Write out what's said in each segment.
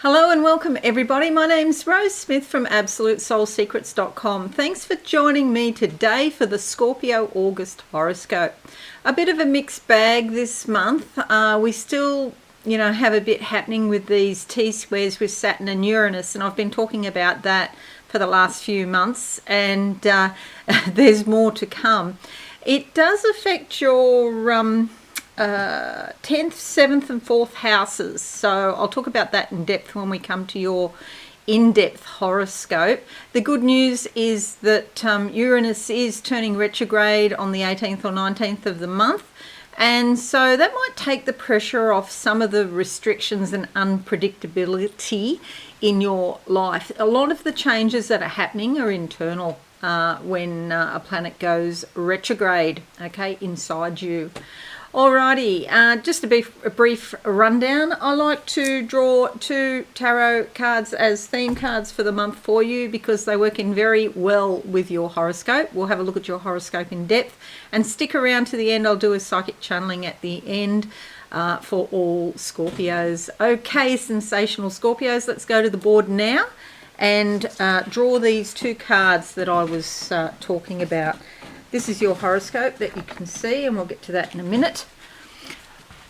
Hello and welcome everybody. My name's Rose Smith from AbsoluteSoulSecrets.com. Thanks for joining me today for the Scorpio August Horoscope. A bit of a mixed bag this month. We still, have a bit happening with these T-squares with Saturn and Uranus, and I've been talking about that for the last few months, and there's more to come. It does affect your 10th, 7th and 4th houses. So I'll talk about that in depth when we come to your in-depth horoscope. The good news is that Uranus is turning retrograde on the 18th or 19th of the month. And so that might take the pressure off some of the restrictions and unpredictability in your life. A lot of the changes that are happening are internal when a planet goes retrograde, inside you. Alrighty, just a brief rundown. I like to draw 2 tarot cards as theme cards for the month for you because they work in very well with your horoscope. We'll have a look at your horoscope in depth and stick around to the end. I'll do a psychic channeling at the end for all Scorpios. Okay, sensational Scorpios, let's go to the board now and draw these 2 cards that I was talking about. This is your horoscope that you can see, and we'll get to that in a minute.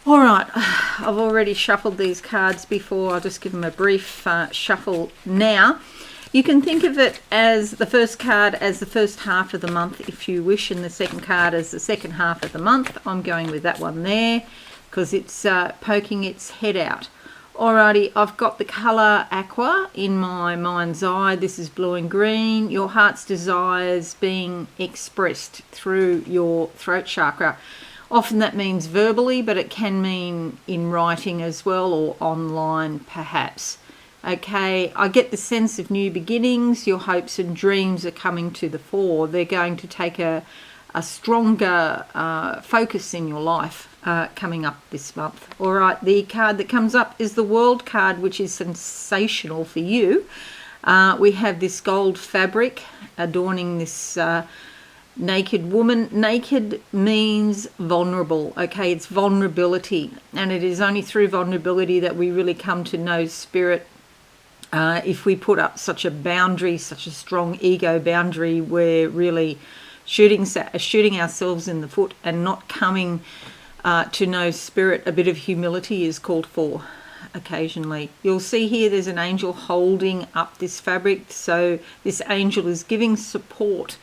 All right, I've already shuffled these cards before. I'll just give them a brief shuffle now. You can think of it as the first card as the first half of the month if you wish, and the second card as the second half of the month. I'm going with that one there because it's poking its head out. Alrighty, I've got the colour aqua in my mind's eye. This is blue and green. Your heart's desires being expressed through your throat chakra. Often that means verbally, but it can mean in writing as well, or online perhaps. Okay, I get the sense of new beginnings. Your hopes and dreams are coming to the fore. They're going to take a stronger focus in your life coming up this month. All right, the card that comes up is the World card, which is sensational for you. We have this gold fabric adorning this naked woman. Naked means vulnerable. Okay, it's vulnerability, and it is only through vulnerability that we really come to know spirit. If we put up such a boundary, such a strong ego boundary, we're really shooting ourselves in the foot and not coming to know spirit. A bit of humility is called for occasionally. You'll see here there's an angel holding up this fabric, so this angel is giving support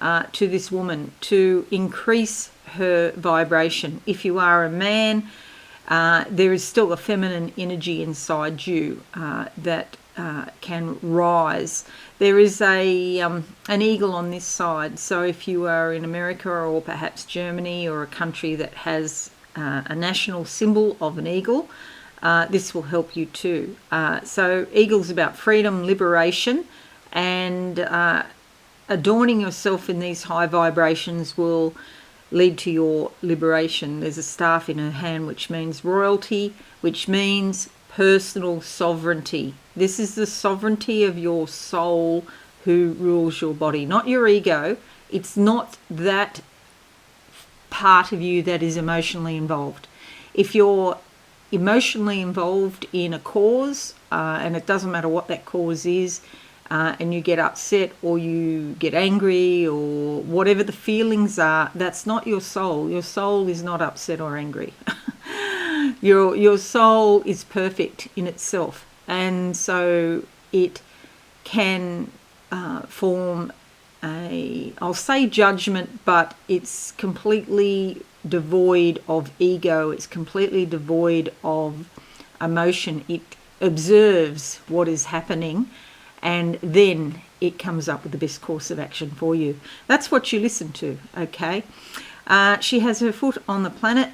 to this woman to increase her vibration. If you are a man, there is still a feminine energy inside you that can rise. There is an eagle on this side, so if you are in America or perhaps Germany or a country that has a national symbol of an eagle, this will help you too. So eagle's about freedom, liberation, and adorning yourself in these high vibrations will lead to your liberation. There's a staff in her hand which means royalty, which means personal sovereignty. This is the sovereignty of your soul who rules your body, not your ego. It's not that part of you that is emotionally involved. If you're emotionally involved in a cause, and it doesn't matter what that cause is, and you get upset or you get angry or whatever the feelings are, that's not your soul. Your soul is not upset or angry. Your soul is perfect in itself, and so it can form I'll say judgment, but it's completely devoid of ego. It's completely devoid of emotion. It observes what is happening, and then it comes up with the best course of action for you. That's what you listen to, okay? She has her foot on the planet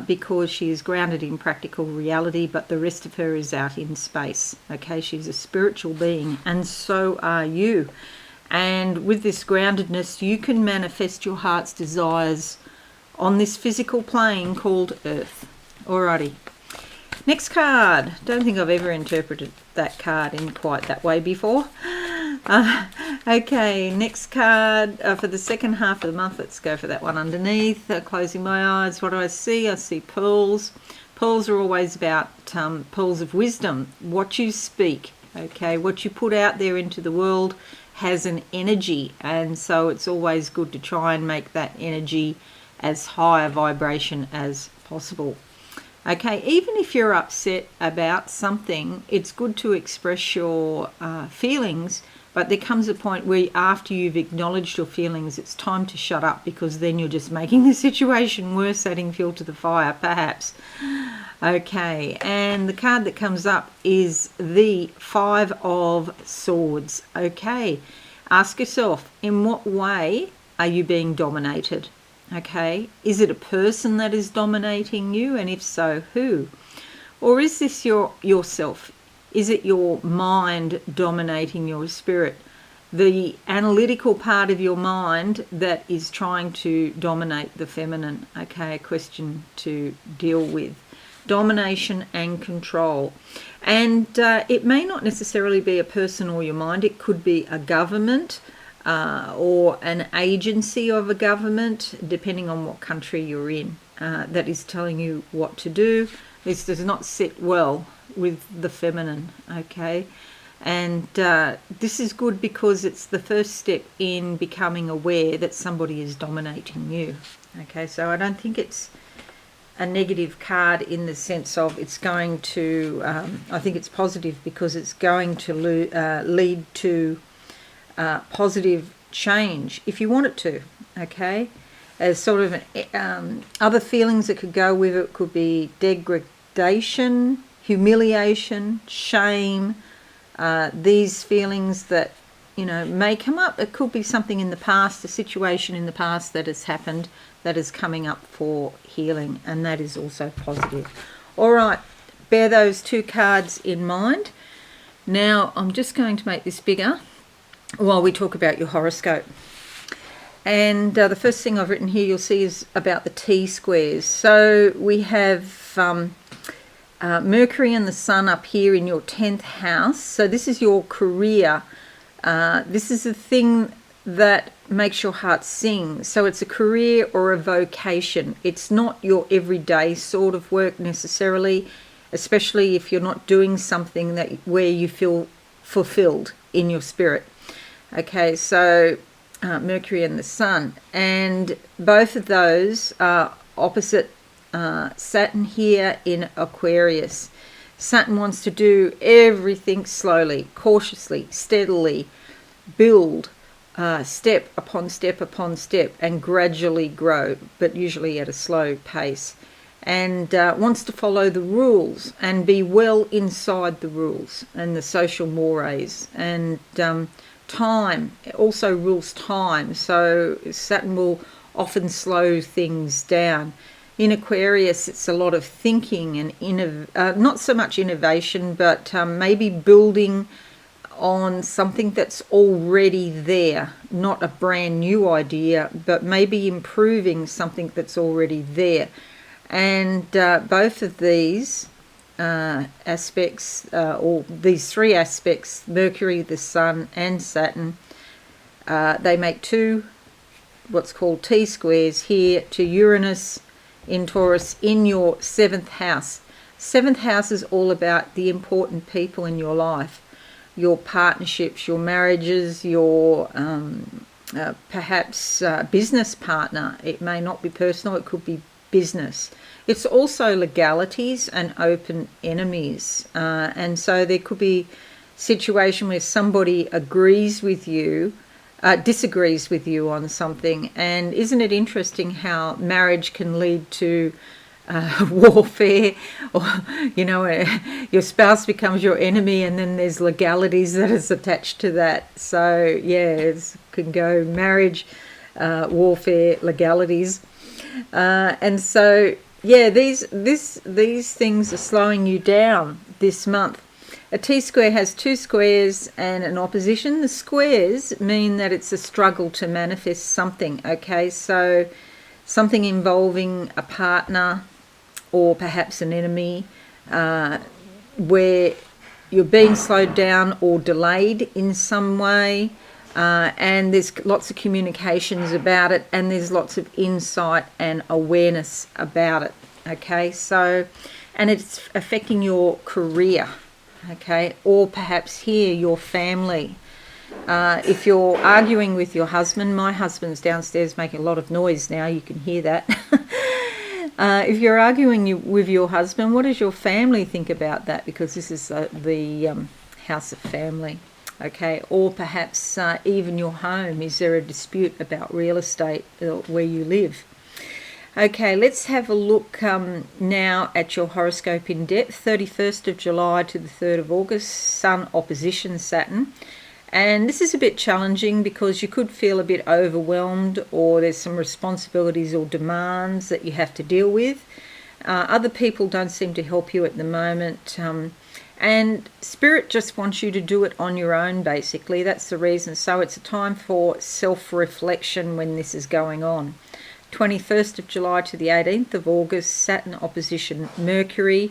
because she is grounded in practical reality, but the rest of her is out in space, okay? She's a spiritual being, and so are you. And with this groundedness, you can manifest your heart's desires on this physical plane called Earth. Alrighty. Next card. Don't think I've ever interpreted that card in quite that way before. Okay, next card for the second half of the month. Let's go for that one underneath. Closing my eyes. What do I see? I see pearls. Pearls are always about pearls of wisdom, what you speak, okay, what you put out there into the world has an energy, and so it's always good to try and make that energy as high a vibration as possible. Okay, even if you're upset about something, it's good to express your feelings, but there comes a point where after you've acknowledged your feelings, it's time to shut up, because then you're just making the situation worse, adding fuel to the fire, perhaps. Okay, and the card that comes up is the Five of Swords. Okay, ask yourself, in what way are you being dominated? Okay, is it a person that is dominating you, and if so, who? Or is this yourself? Is it your mind dominating your spirit? The analytical part of your mind that is trying to dominate the feminine. Okay, a question to deal with. Domination and control. And it may not necessarily be a person or your mind. It could be a government or an agency of a government, depending on what country you're in, that is telling you what to do. This does not sit well with the feminine, okay? And this is good because it's the first step in becoming aware that somebody is dominating you. Okay, so I don't think it's a negative card in the sense of it's going to, I think it's positive because it's going to lead to positive change if you want it to, okay? As sort of other feelings that could go with it could be degradation, humiliation, shame, these feelings that, you know, may come up. It could be something in the past, a situation in the past that has happened that is coming up for healing, and that is also positive. All right, bear those two cards in mind. Now, I'm just going to make this bigger while we talk about your horoscope. And the first thing I've written here you'll see is about the T-squares. So we have Mercury and the Sun up here in your 10th house. So this is your career. This is the thing that makes your heart sing. So it's a career or a vocation. It's not your everyday sort of work necessarily, especially if you're not doing something that where you feel fulfilled in your spirit. Okay, so Mercury and the Sun, and both of those are opposite Saturn here in Aquarius. Saturn wants to do everything slowly, cautiously, steadily, build step upon step upon step, and gradually grow, but usually at a slow pace, and wants to follow the rules and be well inside the rules and the social mores, and time also rules time, so Saturn will often slow things down. In Aquarius, it's a lot of thinking and not so much innovation, but maybe building on something that's already there, not a brand new idea, but maybe improving something that's already there. And both of these aspects, or these three aspects, Mercury, the Sun and Saturn, they make two what's called T-squares here to Uranus in Taurus in your 7th house. 7th house is all about the important people in your life, your partnerships, your marriages, your perhaps business partner. It may not be personal, it could be business. It's also legalities and open enemies, and so there could be a situation where somebody agrees with you, disagrees with you on something. And isn't it interesting how marriage can lead to warfare, or your spouse becomes your enemy, and then there's legalities that is attached to that. So yeah, it can go marriage, warfare, legalities, and so yeah, these things are slowing you down this month. A T-square has two squares and an opposition. The squares mean that it's a struggle to manifest something, okay? So something involving a partner or perhaps an enemy, where you're being slowed down or delayed in some way, and there's lots of communications about it, and there's lots of insight and awareness about it, okay? So, and it's affecting your career, okay, or perhaps here your family. If you're arguing with your husband, my husband's downstairs making a lot of noise now, you can hear that. If you're arguing with your husband, what does your family think about that? Because this is the house of family, okay? Or perhaps even your home. Is there a dispute about real estate where you live? Okay, let's have a look now at your horoscope in depth. 31st of July to the 3rd of August, Sun opposition Saturn. And this is a bit challenging because you could feel a bit overwhelmed, or there's some responsibilities or demands that you have to deal with. Other people don't seem to help you at the moment. And Spirit just wants you to do it on your own, basically. That's the reason. So it's a time for self-reflection when this is going on. 21st of July to the 18th of August, Saturn opposition Mercury.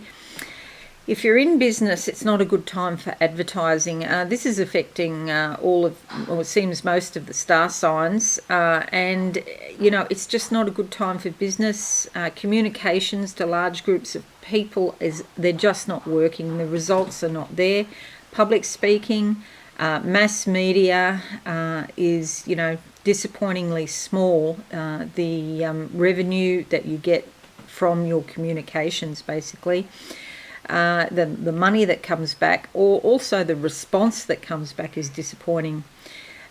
If you're in business, it's not a good time for advertising. This is affecting it seems most of the star signs. And, it's just not a good time for business. Communications to large groups of people, they're just not working. The results are not there. Public speaking, mass media is, disappointingly small. The revenue that you get from your communications, basically. The money that comes back, or also the response that comes back, is disappointing.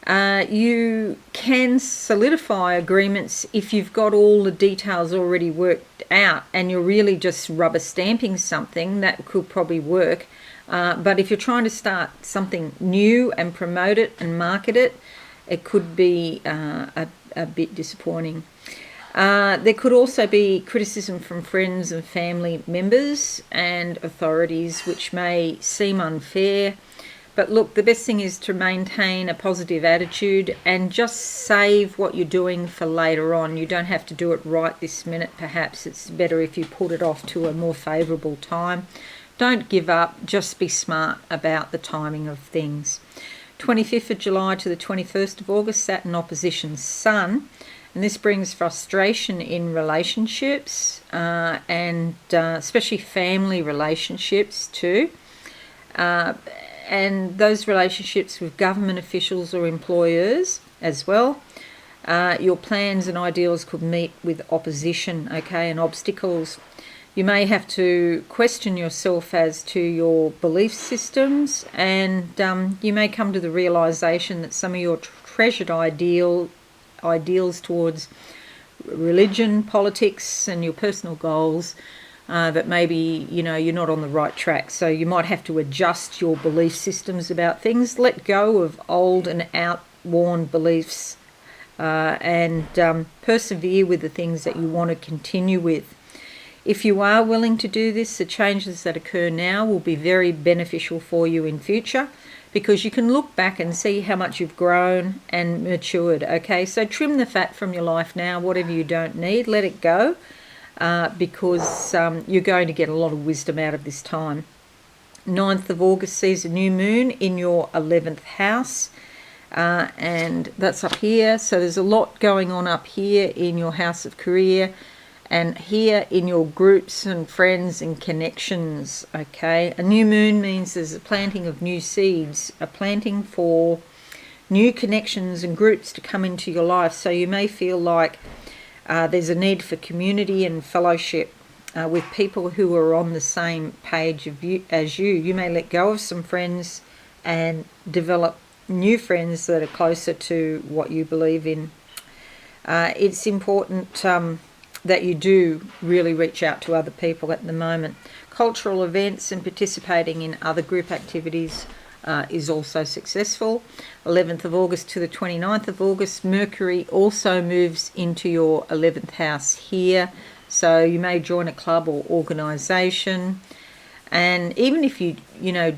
You can solidify agreements if you've got all the details already worked out and you're really just rubber stamping something. That could probably work. But if you're trying to start something new and promote it and market it, it could be a bit disappointing. There could also be criticism from friends and family members and authorities, which may seem unfair. But look, the best thing is to maintain a positive attitude and just save what you're doing for later on. You don't have to do it right this minute. Perhaps it's better if you put it off to a more favourable time. Don't give up. Just be smart about the timing of things. 25th of July to the 21st of August, Saturn opposition Sun. And this brings frustration in relationships and especially family relationships too. And those relationships with government officials or employers as well. Your plans and ideals could meet with opposition, okay, and obstacles. You may have to question yourself as to your belief systems, and you may come to the realisation that some of your treasured ideals towards religion, politics, and your personal goals, that maybe, you're not on the right track. So you might have to adjust your belief systems about things, let go of old and outworn beliefs, and persevere with the things that you want to continue with. If you are willing to do this, the changes that occur now will be very beneficial for you in future, because you can look back and see how much you've grown and matured, okay? So trim the fat from your life now. Whatever you don't need, let it go, because you're going to get a lot of wisdom out of this time. 9th of August sees a new moon in your 11th house, and that's up here. So there's a lot going on up here in your house of career, and here in your groups and friends and connections, okay? A new moon means there's a planting of new seeds, a planting for new connections and groups to come into your life. So you may feel like there's a need for community and fellowship with people who are on the same page as you. You may let go of some friends and develop new friends that are closer to what you believe in. It's important that you do really reach out to other people at the moment. Cultural events and participating in other group activities is also successful. 11th of August to the 29th of August, Mercury also moves into your 11th house here. So you may join a club or organisation. And even if you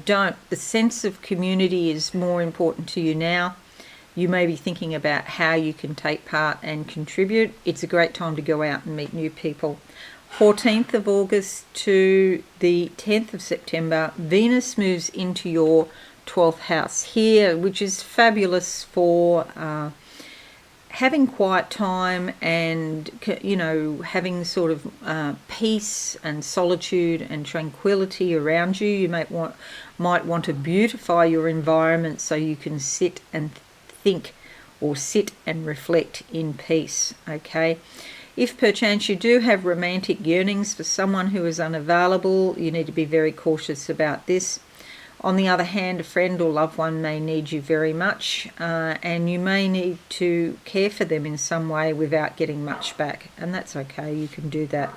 don't, the sense of community is more important to you now. You may be thinking about how you can take part and contribute. It's a great time to go out and meet new people. 14th of August to the 10th of September, Venus moves into your 12th house here, which is fabulous for having quiet time and, having sort of peace and solitude and tranquility around you. You might want to beautify your environment so you can sit and think, or sit and reflect in peace, okay? If perchance you do have romantic yearnings for someone who is unavailable, you need to be very cautious about this. On the other hand, a friend or loved one may need you very much, and you may need to care for them in some way without getting much back, and that's okay, you can do that.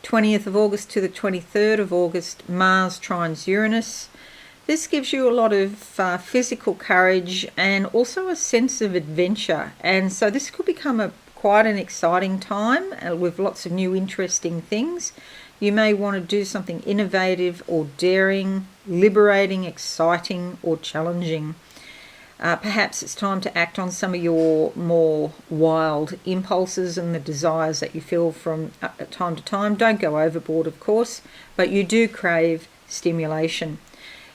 20th of August to the 23rd of August, Mars trines Uranus. This gives you a lot of physical courage and also a sense of adventure, and so this could become quite an exciting time with lots of new interesting things. You may want to do something innovative or daring, liberating, exciting, or challenging. Perhaps it's time to act on some of your more wild impulses and the desires that you feel from time to time. Don't go overboard, of course, but you do crave stimulation.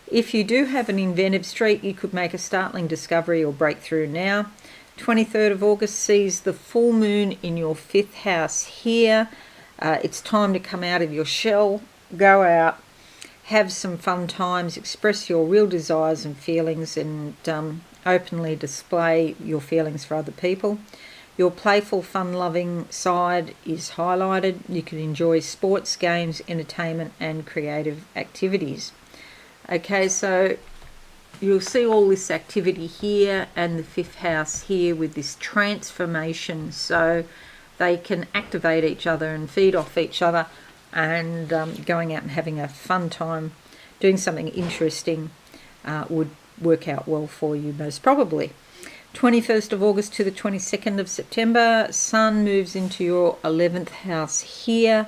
If you do have an inventive streak, you could make a startling discovery or breakthrough now. 23rd of August sees the full moon in your 5th house here. It's time to come out of your shell, go out, have some fun times, express your real desires and feelings, and openly display your feelings for other people. Your playful, fun-loving side is highlighted. You can enjoy sports, games, entertainment, and creative activities. Okay, so you'll see all this activity here and the 5th house here with this transformation. So they can activate each other and feed off each other, and going out and having a fun time, doing something interesting would work out well for you most probably. 21st of August to the 22nd of September, Sun moves into your 11th house here,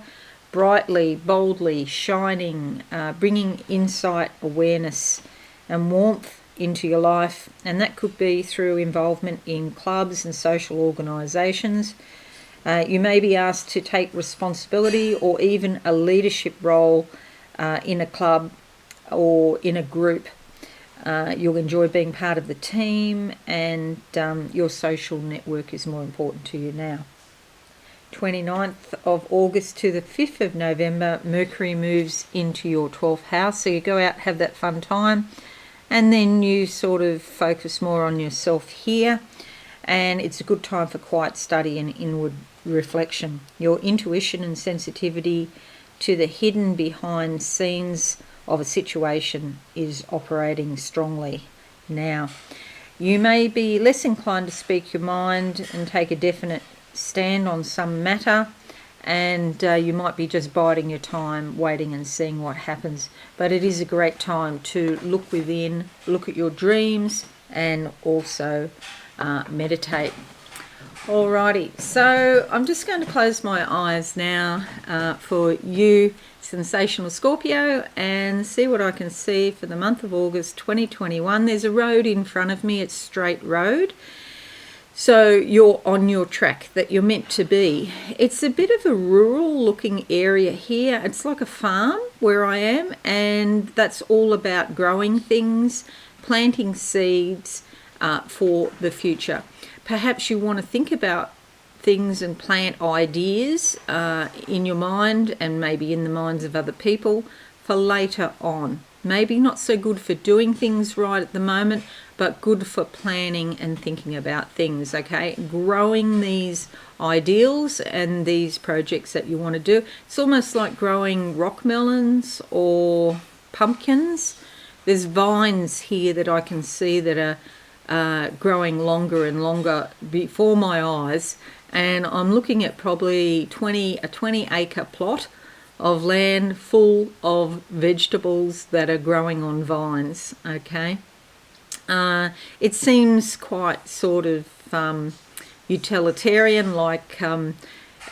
brightly, boldly, shining, bringing insight, awareness and warmth into your life, and that could be through involvement in clubs and social organisations. You may be asked to take responsibility or even a leadership role in a club or in a group. You'll enjoy being part of the team, and your social network is more important to you now. 29th of August to the 5th of November, Mercury moves into your 12th house. So you go out, have that fun time, and then you sort of focus more on yourself here. And it's a good time for quiet study and inward reflection. Your intuition and sensitivity to the hidden behind scenes of a situation is operating strongly now. You may be less inclined to speak your mind and take a definite stand on some matter, and you might be just biding your time, waiting and seeing what happens. But it is a great time to look within, look at your dreams, and also meditate. Alrighty, so I'm just going to close my eyes now for you, Sensational Scorpio, and see what I can see for the month of August 2021. There's a road in front of me, it's straight road. So you're on your track that you're meant to be. It's a bit of a rural looking area here. It's like a farm where I am, and that's all about growing things, planting seeds for the future. Perhaps you want to think about things and plant ideas in your mind and maybe in the minds of other people for later on. Maybe not so good for doing things right at the moment, but good for planning and thinking about things, okay? Growing these ideals and these projects that you want to do. It's almost like growing rock melons or pumpkins. There's vines here that I can see that are growing longer and longer before my eyes, and I'm looking at probably a 20-acre plot of land full of vegetables that are growing on vines, okay? It seems quite sort of utilitarian, like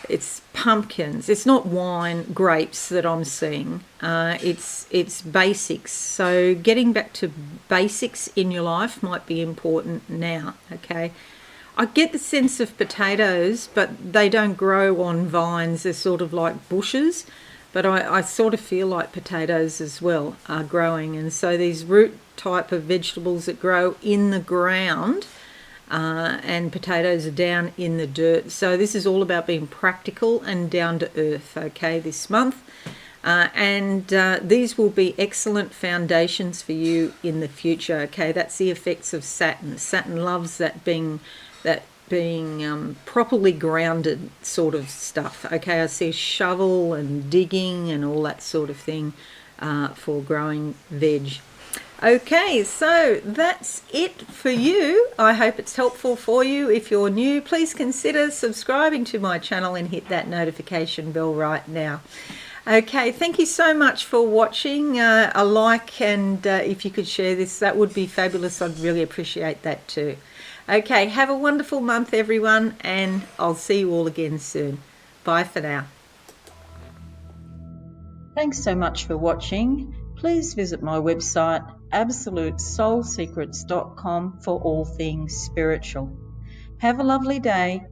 it's pumpkins. It's not wine, grapes that I'm seeing. It's basics. So getting back to basics in your life might be important now, okay? I get the sense of potatoes, but they don't grow on vines. They're sort of like bushes. But I sort of feel like potatoes as well are growing. And so these root type of vegetables that grow in the ground and potatoes are down in the dirt. So this is all about being practical and down to earth, okay, this month. These will be excellent foundations for you in the future, okay? That's the effects of Saturn. Saturn loves that being properly grounded sort of stuff, okay? I see shovel and digging and all that sort of thing for growing veg. Okay, so that's it for you. I hope it's helpful for you. If you're new, please consider subscribing to my channel and hit that notification bell right now. Okay, thank you so much for watching. A like, and if you could share this, that would be fabulous. I'd really appreciate that too. Okay, have a wonderful month, everyone, and I'll see you all again soon. Bye for now. Thanks so much for watching. Please visit my website, absolutesoulsecrets.com, for all things spiritual. Have a lovely day.